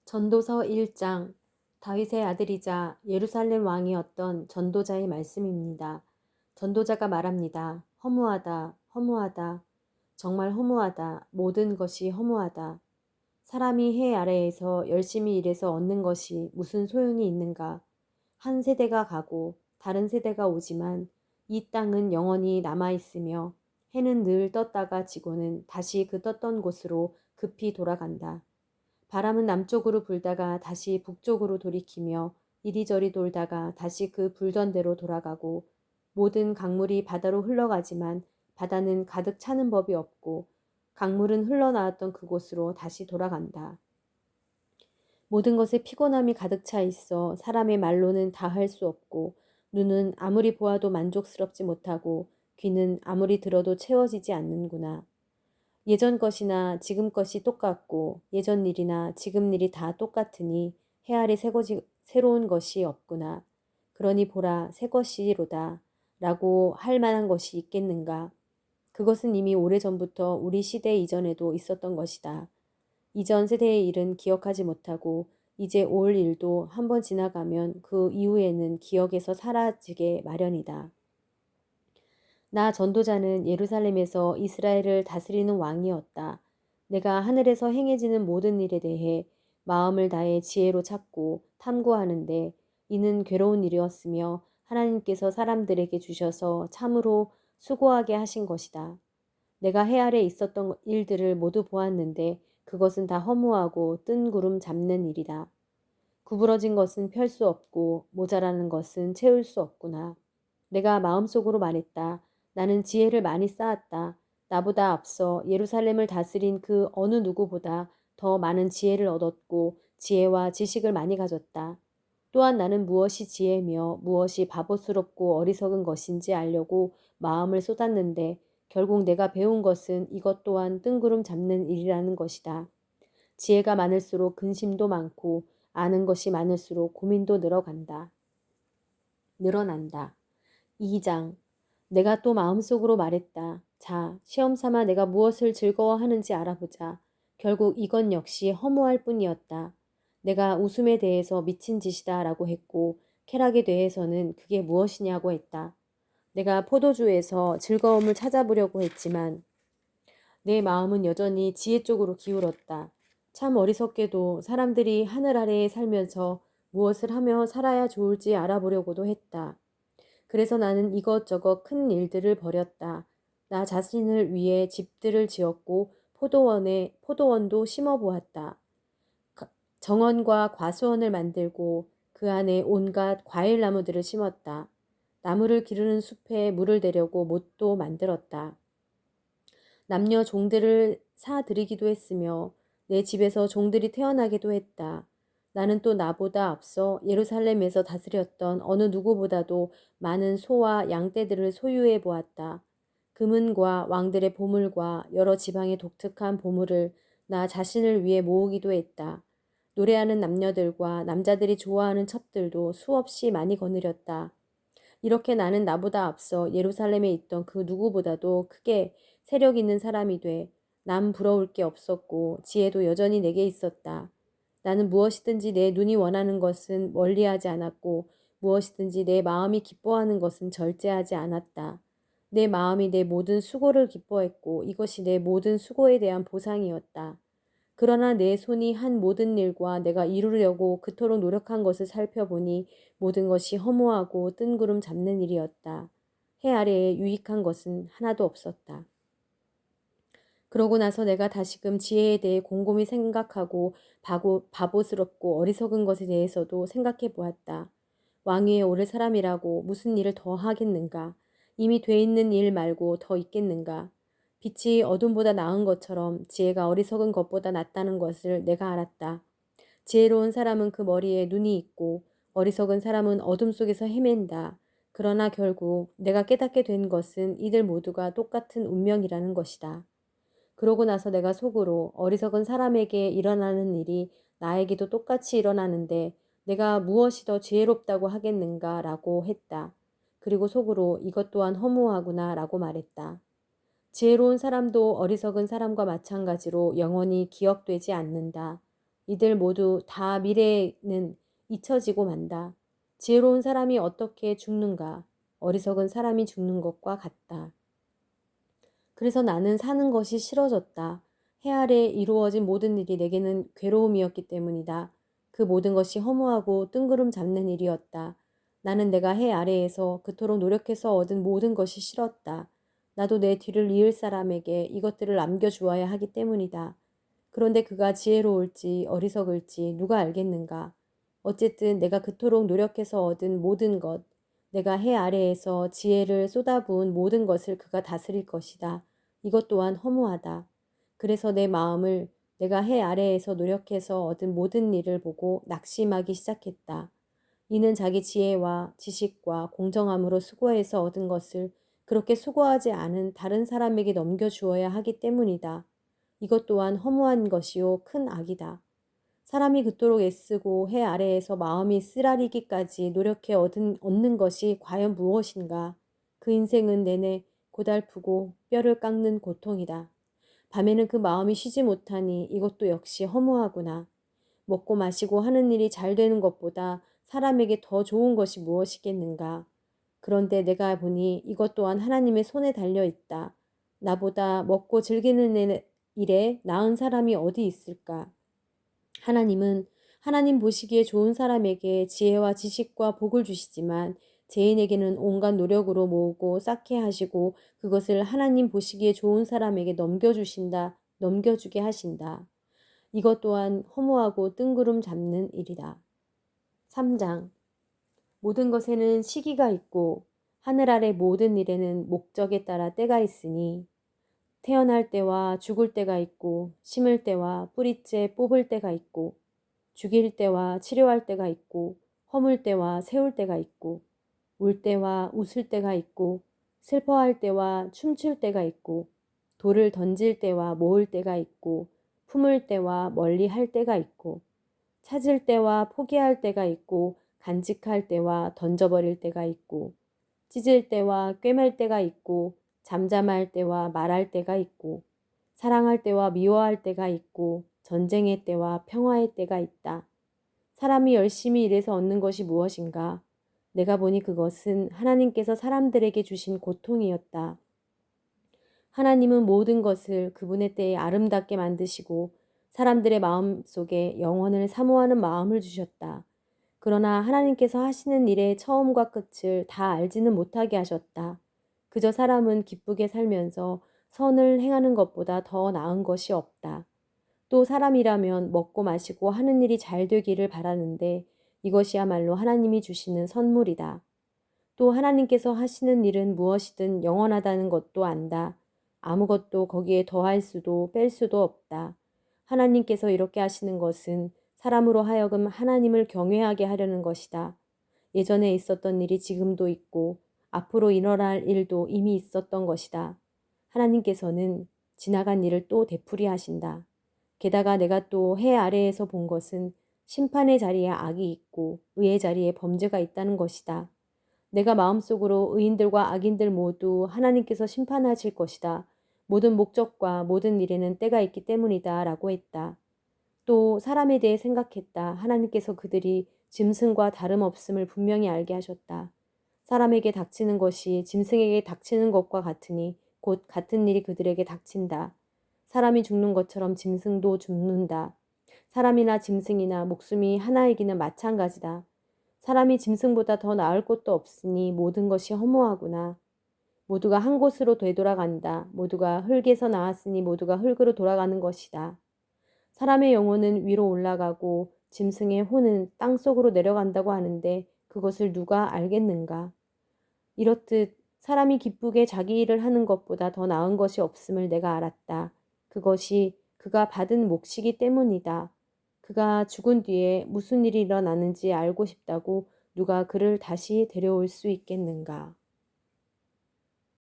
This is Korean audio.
전도서 1장. 다윗의 아들이자 예루살렘 왕이었던 전도자의 말씀입니다. 전도자가 말합니다. 허무하다, 허무하다. 정말 허무하다. 모든 것이 허무하다. 사람이 해 아래에서 열심히 일해서 얻는 것이 무슨 소용이 있는가. 한 세대가 가고 다른 세대가 오지만 이 땅은 영원히 남아있으며 해는 늘 떴다가 지고는 다시 그 떴던 곳으로 급히 돌아간다. 바람은 남쪽으로 불다가 다시 북쪽으로 돌이키며 이리저리 돌다가 다시 그 불던 대로 돌아가고, 모든 강물이 바다로 흘러가지만 바다는 가득 차는 법이 없고 강물은 흘러나왔던 그곳으로 다시 돌아간다. 모든 것에 피곤함이 가득 차 있어 사람의 말로는 다 할 수 없고, 눈은 아무리 보아도 만족스럽지 못하고 귀는 아무리 들어도 채워지지 않는구나. 예전 것이나 지금 것이 똑같고 예전 일이나 지금 일이 다 똑같으니 해아리 새로운 것이 없구나. 그러니 보라, 새 것이로다 라고 할 만한 것이 있겠는가. 그것은 이미 오래전부터 우리 시대 이전에도 있었던 것이다. 이전 세대의 일은 기억하지 못하고 이제 올 일도 한번 지나가면 그 이후에는 기억에서 사라지게 마련이다. 나 전도자는 예루살렘에서 이스라엘을 다스리는 왕이었다. 내가 하늘에서 행해지는 모든 일에 대해 마음을 다해 지혜로 찾고 탐구하는데, 이는 괴로운 일이었으며 하나님께서 사람들에게 주셔서 참으로 수고하게 하신 것이다. 내가 해 아래 있었던 일들을 모두 보았는데 그것은 다 허무하고 뜬구름 잡는 일이다. 구부러진 것은 펼 수 없고 모자라는 것은 채울 수 없구나. 내가 마음속으로 말했다. 나는 지혜를 많이 쌓았다. 나보다 앞서 예루살렘을 다스린 그 어느 누구보다 더 많은 지혜를 얻었고 지혜와 지식을 많이 가졌다. 또한 나는 무엇이 지혜며 무엇이 바보스럽고 어리석은 것인지 알려고 마음을 쏟았는데, 결국 내가 배운 것은 이것 또한 뜬구름 잡는 일이라는 것이다. 지혜가 많을수록 근심도 많고 아는 것이 많을수록 고민도 늘어난다. 2장. 내가 또 마음속으로 말했다. 자, 시험 삼아 내가 무엇을 즐거워하는지 알아보자. 결국 이건 역시 허무할 뿐이었다. 내가 웃음에 대해서 미친 짓이다 라고 했고, 쾌락에 대해서는 그게 무엇이냐고 했다. 내가 포도주에서 즐거움을 찾아보려고 했지만 내 마음은 여전히 지혜 쪽으로 기울었다. 참 어리석게도 사람들이 하늘 아래에 살면서 무엇을 하며 살아야 좋을지 알아보려고도 했다. 그래서 나는 이것저것 큰 일들을 벌였다. 나 자신을 위해 집들을 지었고 포도원도 심어보았다. 정원과 과수원을 만들고 그 안에 온갖 과일 나무들을 심었다. 나무를 기르는 숲에 물을 대려고 못도 만들었다. 남녀 종들을 사들이기도 했으며 내 집에서 종들이 태어나기도 했다. 나는 또 나보다 앞서 예루살렘에서 다스렸던 어느 누구보다도 많은 소와 양떼들을 소유해 보았다. 금은과 왕들의 보물과 여러 지방의 독특한 보물을 나 자신을 위해 모으기도 했다. 노래하는 남녀들과 남자들이 좋아하는 첩들도 수없이 많이 거느렸다. 이렇게 나는 나보다 앞서 예루살렘에 있던 그 누구보다도 크게 세력 있는 사람이 돼 남 부러울 게 없었고 지혜도 여전히 내게 있었다. 나는 무엇이든지 내 눈이 원하는 것은 멀리하지 않았고 무엇이든지 내 마음이 기뻐하는 것은 절제하지 않았다. 내 마음이 내 모든 수고를 기뻐했고 이것이 내 모든 수고에 대한 보상이었다. 그러나 내 손이 한 모든 일과 내가 이루려고 그토록 노력한 것을 살펴보니 모든 것이 허무하고 뜬구름 잡는 일이었다. 해 아래에 유익한 것은 하나도 없었다. 그러고 나서 내가 다시금 지혜에 대해 곰곰이 생각하고 바보스럽고 어리석은 것에 대해서도 생각해 보았다. 왕위에 오를 사람이라고 무슨 일을 더 하겠는가? 이미 돼 있는 일 말고 더 있겠는가? 빛이 어둠보다 나은 것처럼 지혜가 어리석은 것보다 낫다는 것을 내가 알았다. 지혜로운 사람은 그 머리에 눈이 있고 어리석은 사람은 어둠 속에서 헤맨다. 그러나 결국 내가 깨닫게 된 것은 이들 모두가 똑같은 운명이라는 것이다. 그러고 나서 내가 속으로 어리석은 사람에게 일어나는 일이 나에게도 똑같이 일어나는데 내가 무엇이 더 지혜롭다고 하겠는가 라고 했다. 그리고 속으로 이것 또한 허무하구나 라고 말했다. 지혜로운 사람도 어리석은 사람과 마찬가지로 영원히 기억되지 않는다. 이들 모두 다 미래에는 잊혀지고 만다. 지혜로운 사람이 어떻게 죽는가? 어리석은 사람이 죽는 것과 같다. 그래서 나는 사는 것이 싫어졌다. 해 아래 이루어진 모든 일이 내게는 괴로움이었기 때문이다. 그 모든 것이 허무하고 뜬구름 잡는 일이었다. 나는 내가 해 아래에서 그토록 노력해서 얻은 모든 것이 싫었다. 나도 내 뒤를 이을 사람에게 이것들을 남겨주어야 하기 때문이다. 그런데 그가 지혜로울지 어리석을지 누가 알겠는가? 어쨌든 내가 그토록 노력해서 얻은 모든 것, 내가 해 아래에서 지혜를 쏟아부은 모든 것을 그가 다스릴 것이다. 이것 또한 허무하다. 그래서 내 마음을 내가 해 아래에서 노력해서 얻은 모든 일을 보고 낙심하기 시작했다. 이는 자기 지혜와 지식과 공정함으로 수고해서 얻은 것을 그렇게 수고하지 않은 다른 사람에게 넘겨주어야 하기 때문이다. 이것 또한 허무한 것이요 큰 악이다. 사람이 그토록 애쓰고 해 아래에서 마음이 쓰라리기까지 노력해 얻는 것이 과연 무엇인가? 그 인생은 내내 고달프고 뼈를 깎는 고통이다. 밤에는 그 마음이 쉬지 못하니 이것도 역시 허무하구나. 먹고 마시고 하는 일이 잘 되는 것보다 사람에게 더 좋은 것이 무엇이겠는가? 그런데 내가 보니 이것 또한 하나님의 손에 달려 있다. 나보다 먹고 즐기는 일에 나은 사람이 어디 있을까? 하나님은 하나님 보시기에 좋은 사람에게 지혜와 지식과 복을 주시지만 죄인에게는 온갖 노력으로 모으고 쌓게 하시고 그것을 하나님 보시기에 좋은 사람에게 넘겨주게 하신다. 이것 또한 허무하고 뜬구름 잡는 일이다. 3장. 모든 것에는 시기가 있고 하늘 아래 모든 일에는 목적에 따라 때가 있으니 태어날 때와 죽을 때가 있고 심을 때와 뿌리째 뽑을 때가 있고 죽일 때와 치료할 때가 있고 허물 때와 세울 때가 있고 울 때와 웃을 때가 있고 슬퍼할 때와 춤출 때가 있고 돌을 던질 때와 모을 때가 있고 품을 때와 멀리 할 때가 있고 찾을 때와 포기할 때가 있고 간직할 때와 던져버릴 때가 있고 찢을 때와 꿰맬 때가 있고 잠잠할 때와 말할 때가 있고 사랑할 때와 미워할 때가 있고 전쟁의 때와 평화의 때가 있다. 사람이 열심히 일해서 얻는 것이 무엇인가? 내가 보니 그것은 하나님께서 사람들에게 주신 고통이었다. 하나님은 모든 것을 그분의 때에 아름답게 만드시고 사람들의 마음 속에 영혼을 사모하는 마음을 주셨다. 그러나 하나님께서 하시는 일의 처음과 끝을 다 알지는 못하게 하셨다. 그저 사람은 기쁘게 살면서 선을 행하는 것보다 더 나은 것이 없다. 또 사람이라면 먹고 마시고 하는 일이 잘 되기를 바라는데 이것이야말로 하나님이 주시는 선물이다. 또 하나님께서 하시는 일은 무엇이든 영원하다는 것도 안다. 아무것도 거기에 더할 수도 뺄 수도 없다. 하나님께서 이렇게 하시는 것은 사람으로 하여금 하나님을 경외하게 하려는 것이다. 예전에 있었던 일이 지금도 있고 앞으로 일어날 일도 이미 있었던 것이다. 하나님께서는 지나간 일을 또 되풀이하신다. 게다가 내가 또 해 아래에서 본 것은 심판의 자리에 악이 있고 의의 자리에 범죄가 있다는 것이다. 내가 마음속으로 의인들과 악인들 모두 하나님께서 심판하실 것이다. 모든 목적과 모든 일에는 때가 있기 때문이다. 라고 했다. 또 사람에 대해 생각했다. 하나님께서 그들이 짐승과 다름없음을 분명히 알게 하셨다. 사람에게 닥치는 것이 짐승에게 닥치는 것과 같으니 곧 같은 일이 그들에게 닥친다. 사람이 죽는 것처럼 짐승도 죽는다. 사람이나 짐승이나 목숨이 하나이기는 마찬가지다. 사람이 짐승보다 더 나을 곳도 없으니 모든 것이 허무하구나. 모두가 한 곳으로 되돌아간다. 모두가 흙에서 나왔으니 모두가 흙으로 돌아가는 것이다. 사람의 영혼은 위로 올라가고 짐승의 혼은 땅속으로 내려간다고 하는데 그것을 누가 알겠는가? 이렇듯 사람이 기쁘게 자기 일을 하는 것보다 더 나은 것이 없음을 내가 알았다. 그것이 그가 받은 몫이기 때문이다. 그가 죽은 뒤에 무슨 일이 일어나는지 알고 싶다고 누가 그를 다시 데려올 수 있겠는가?